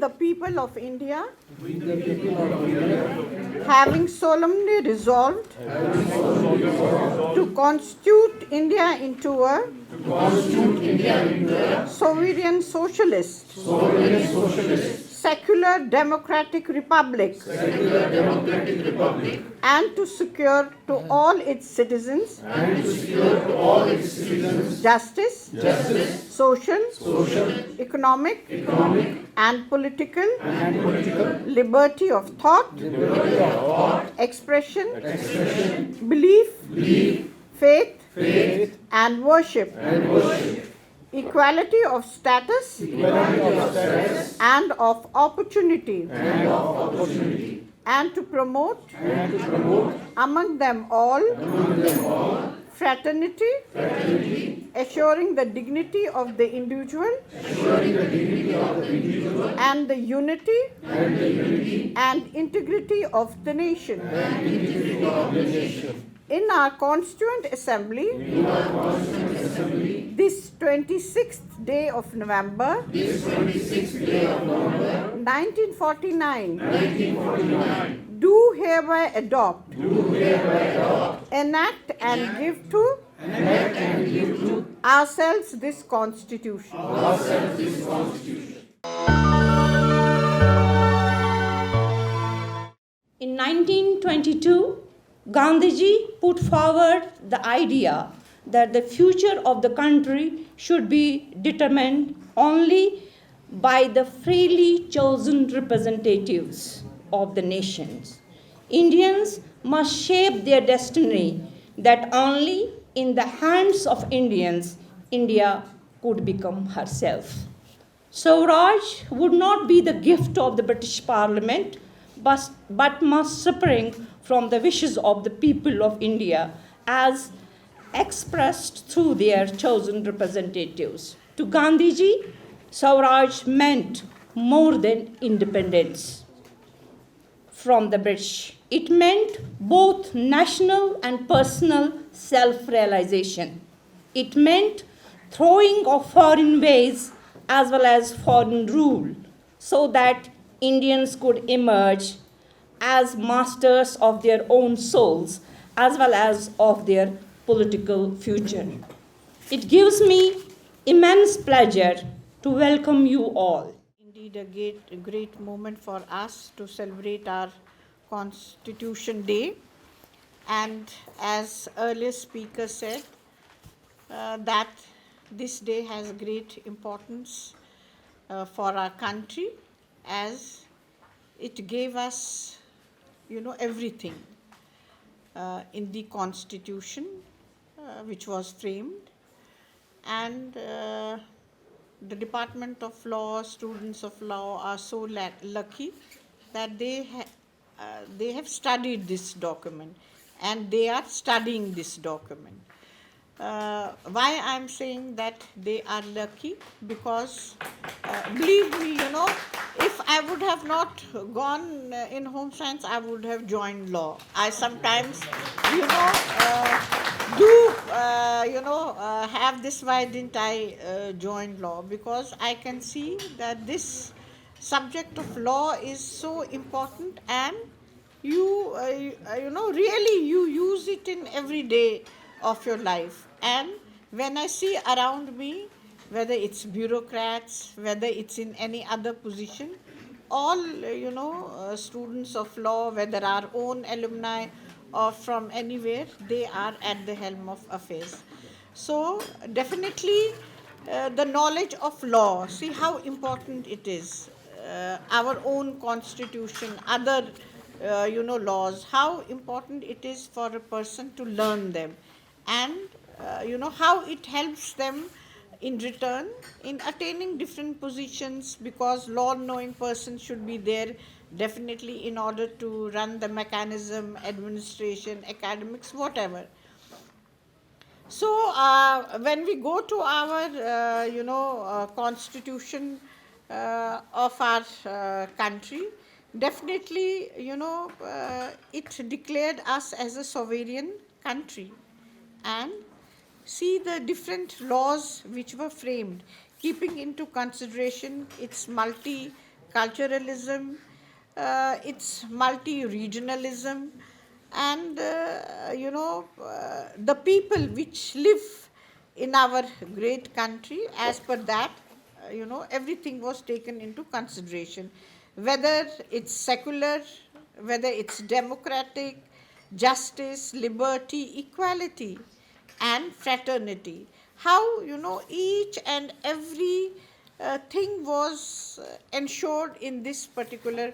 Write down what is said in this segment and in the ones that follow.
the people of India, having solemnly resolved to constitute India into a sovereign socialist, secular democratic republic, and to secure to all its citizens justice, social, economic, and political liberty of thought, expression, belief, faith, and worship, equality of status and of opportunity, and to promote among them all fraternity, assuring the dignity of the individual and the unity and integrity of the nation. In our Constituent Assembly, this 26th day of November, 1949, do hereby adopt, enact and give to ourselves this Constitution. In 1922, Gandhiji put forward the idea that the future of the country should be determined only by the freely chosen representatives of the nations. Indians must shape their destiny, that only in the hands of Indians, India could become herself. Swaraj would not be the gift of the British Parliament, but must spring from the wishes of the people of India as expressed through their chosen representatives. To Gandhiji, Swaraj meant more than independence from the British. It meant both national and personal self-realization. It meant throwing off foreign ways as well as foreign rule, so that Indians could emerge as masters of their own souls as well as of their political future. It gives me immense pleasure to welcome you all. Indeed, a great moment for us to celebrate our Constitution Day. And as earlier speaker said, that this day has great importance for our country, as it gave us, everything in the Constitution which was framed. And the Department of Law, students of law are so lucky that they have studied this document and they are studying this document. Why I'm saying that they are lucky? Because believe me, if I would have not gone in home science, I would have joined law. I sometimes, have this, why didn't I join law? Because I can see that this subject of law is so important, and really you use it in every day of your life. And when I see around me, whether it's bureaucrats, whether it's in any other position, all students of law, whether our own alumni or from anywhere, they are at the helm of affairs. So definitely the knowledge of law, see how important it is. Our own constitution, other laws, how important it is for a person to learn them, and how it helps them in return in attaining different positions, because law-knowing person should be there definitely in order to run the mechanism, administration, academics, whatever. So when we go to our constitution of our country, definitely it declared us as a sovereign country. And see the different laws which were framed, keeping into consideration its multiculturalism, its multi-regionalism, and the people which live in our great country. As per that, everything was taken into consideration, whether it's secular, whether it's democratic, justice, liberty, equality, and fraternity. How, each and every thing was ensured in this particular,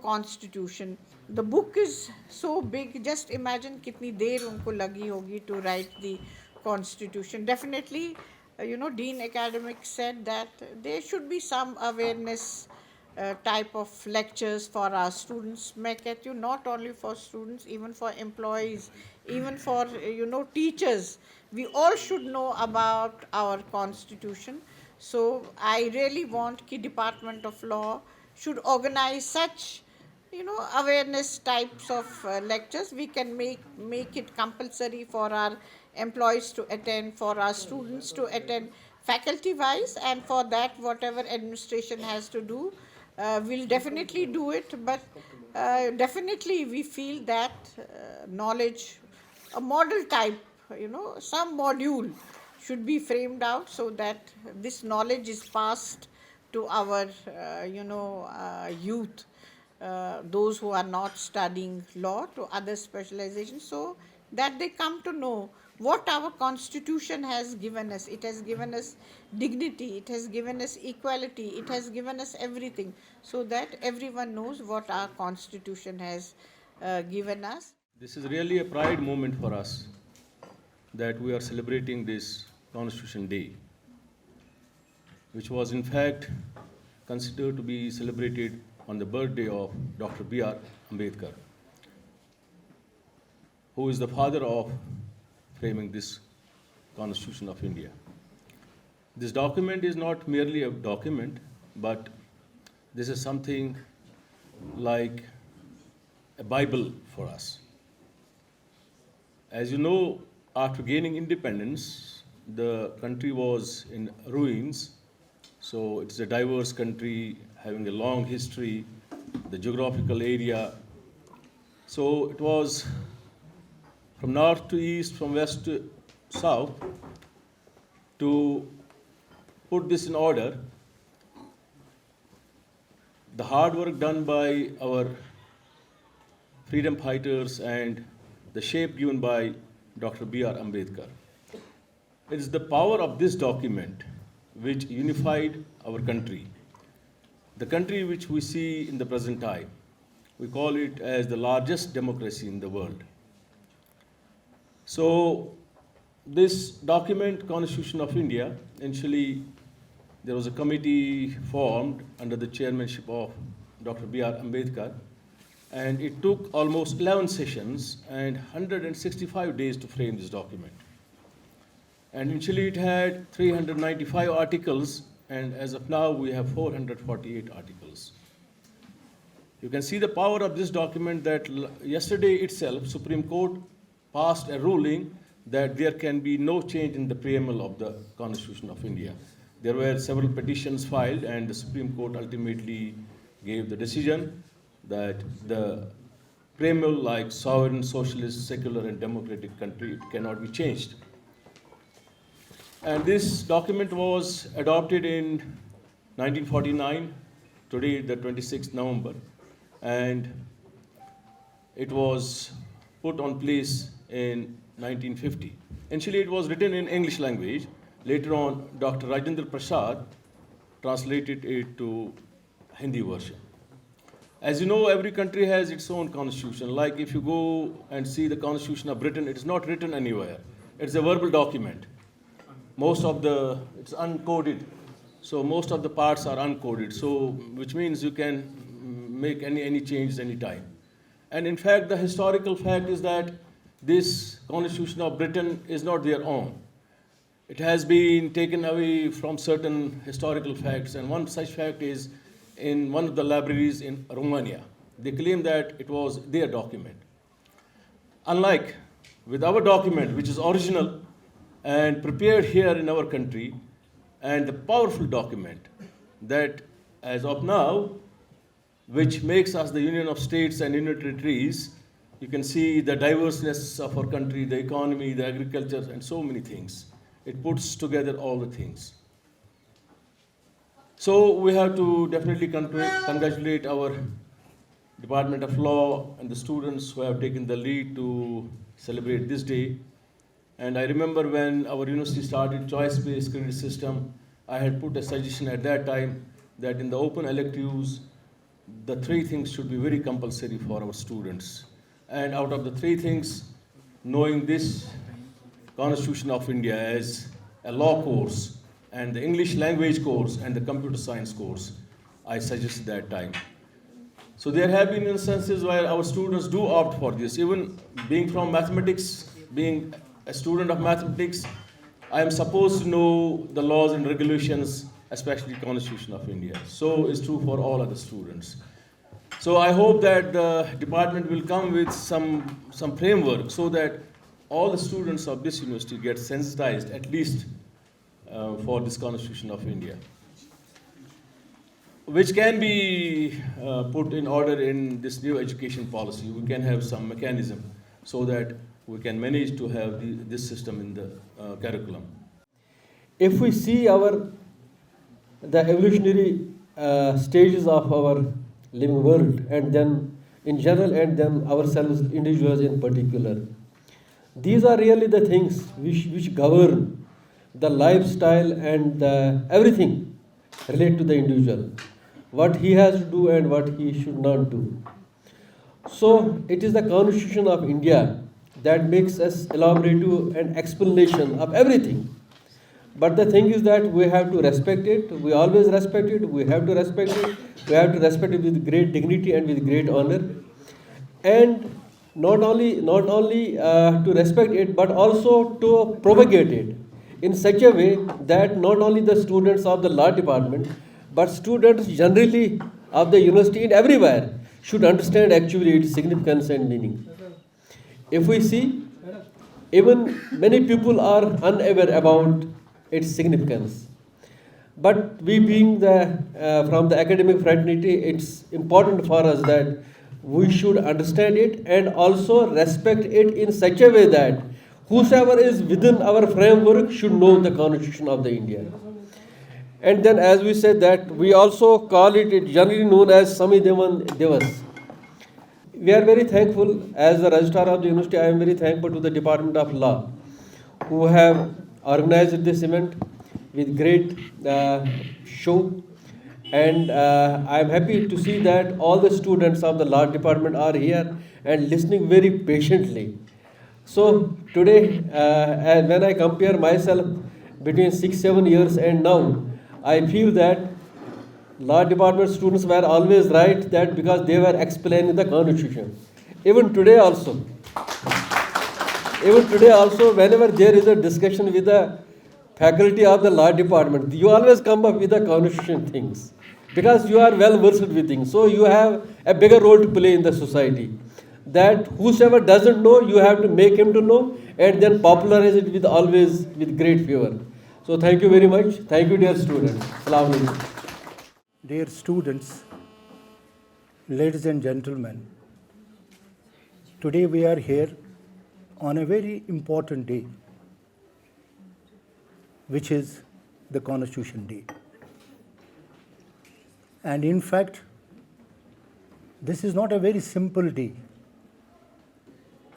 constitution. The book is so big. Just imagine kitni der unko lagi hogi to write the constitution. Definitely, Dean Academic said that there should be some awareness type of lectures for our students, make it you not only for students, even for employees, even for teachers. We all should know about our constitution. So I really want ki Department of Law should organize such awareness types of lectures. We can make it compulsory for our employees to attend, for our students to attend, faculty wise, and for that whatever administration has to do, we'll definitely do it. But definitely we feel that knowledge, a model type, some module should be framed out so that this knowledge is passed to our youth, those who are not studying law, to other specializations, so that they come to know what our constitution has given us. It has given us dignity, it has given us equality, it has given us everything, so that everyone knows what our constitution has given us. This is really a pride moment for us that we are celebrating this Constitution Day, which was in fact considered to be celebrated on the birthday of Dr. B.R. Ambedkar, who is the father of framing this Constitution of India. This document is not merely a document, but this is something like a Bible for us. As you know, after gaining independence, the country was in ruins. So it's a diverse country having a long history, the geographical area. So it was from north to east, from west to south. To put this in order, the hard work done by our freedom fighters and the shape given by Dr. B.R. Ambedkar. It is the power of this document which unified our country, the country which we see in the present time. We call it as the largest democracy in the world. So this document, Constitution of India, initially there was a committee formed under the chairmanship of Dr. B.R. Ambedkar, and it took almost 11 sessions and 165 days to frame this document. And initially it had 395 articles, and as of now we have 448 articles. You can see the power of this document that yesterday itself, Supreme Court passed a ruling that there can be no change in the preamble of the Constitution of India. There were several petitions filed, and the Supreme Court ultimately gave the decision that the preamble, like sovereign, socialist, secular, and democratic country, it cannot be changed. And this document was adopted in 1949, today the 26th November, and it was put on place in 1950. Initially it was written in English language. Later on, Dr. Rajendra Prasad translated it to Hindi version. As you know, every country has its own constitution. Like if you go and see the Constitution of Britain, it is not written anywhere. It's a verbal document. It's uncoded. So most of the parts are uncoded. So which means you can make any changes anytime. And in fact, the historical fact is that this Constitution of Britain is not their own. It has been taken away from certain historical facts, and one such fact is in one of the libraries in Romania. They claim that it was their document. Unlike with our document, which is original and prepared here in our country, and the powerful document that as of now, which makes us the Union of States and Union Territories. You can see the diverseness of our country, the economy, the agriculture, and so many things. It puts together all the things. So we have to definitely congratulate our Department of Law and the students who have taken the lead to celebrate this day. And I remember when our university started choice-based credit system, I had put a suggestion at that time that in the open electives, the three things should be very compulsory for our students. And out of the three things, knowing this Constitution of India as a law course and the English language course and the computer science course, I suggested that time. So there have been instances where our students do opt for this. Even being from mathematics, being a student of mathematics, I am supposed to know the laws and regulations, especially Constitution of India. So it's true for all other students. So I hope that the department will come with some framework so that all the students of this university get sensitized at least for this Constitution of India, which can be put in order in this new education policy. We can have some mechanism so that we can manage to have this system in the curriculum. If we see the evolutionary stages of our living world, and then in general, and then ourselves, individuals in particular, these are really the things which govern the lifestyle and everything related to the individual, what he has to do and what he should not do. So it is the Constitution of India that makes us elaborative and explanation of everything. But the thing is that we have to respect it. We always respect it. We have to respect it. We have to respect it with great dignity and with great honor. And not only to respect it, but also to propagate it in such a way that not only the students of the law department, but students generally of the university and everywhere should understand actually its significance and meaning. If we see, even many people are unaware about its significance. But we being from the academic fraternity, it's important for us that we should understand it and also respect it in such a way that whosoever is within our framework should know the Constitution of the India. And then, as we said, that we also call it generally known as Samvidhan Divas. We are very thankful, as the registrar of the university, I am very thankful to the Department of Law, who have organized this event with great show. And I am happy to see that all the students of the law department are here and listening very patiently. So today, when I compare myself between 6-7 years and now, I feel that law department students were always right, that because they were explaining the Constitution. Even today also, whenever there is a discussion with the faculty of the law department, you always come up with the Constitution things, because you are well versed with things. So you have a bigger role to play in the society. That whosoever doesn't know, you have to make him to know, and then popularize it with great favor. So thank you very much. Thank you, dear students. Assalamu alaikum. Dear students, ladies and gentlemen, today we are here on a very important day, which is the Constitution Day. And in fact, this is not a very simple day.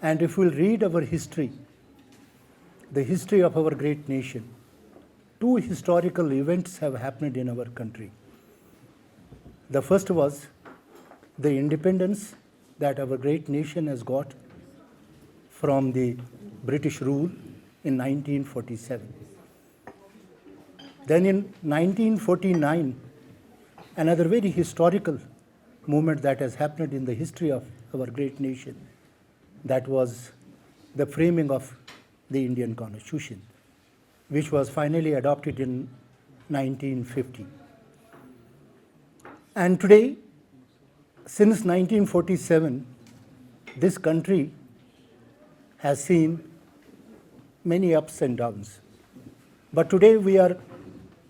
And if we'll read our history, the history of our great nation, two historical events have happened in our country. The first was the independence that our great nation has got from the British rule in 1947. Then in 1949, another very historical moment that has happened in the history of our great nation, that was the framing of the Indian Constitution, which was finally adopted in 1950. And today, since 1947, this country has seen many ups and downs. But today we are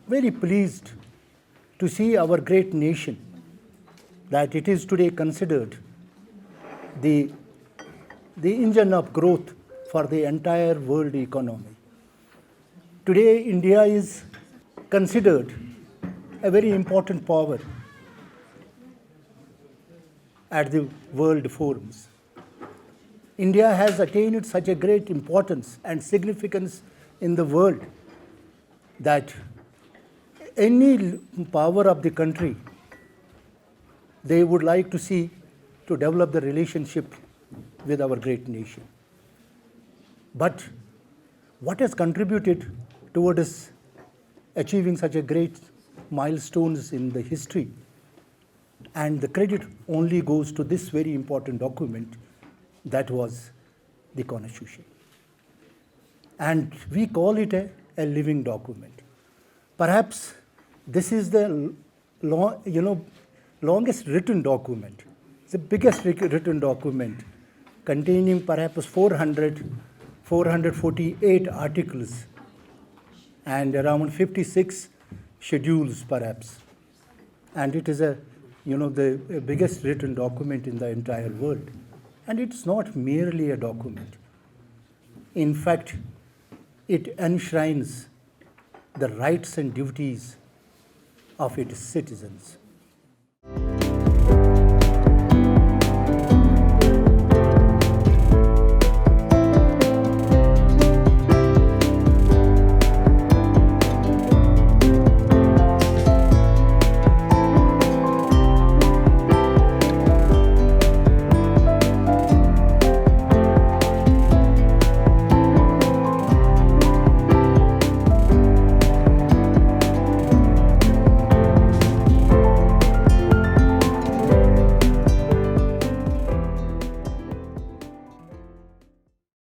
very pleased to see our great nation, that it is today considered the engine of growth for the entire world economy. Today, India is considered a very important power at the world forums. India has attained such a great importance and significance in the world that any power of the country, they would like to see to develop the relationship with our great nation. But what has contributed towards achieving such a great milestones in the history? And the credit only goes to this very important document, that was the Constitution. And we call it a living document. Perhaps this is the longest written document, the biggest written document, containing perhaps 448 articles and around 56 schedules perhaps. And it is the biggest written document in the entire world. And it's not merely a document. In fact, it enshrines the rights and duties of its citizens.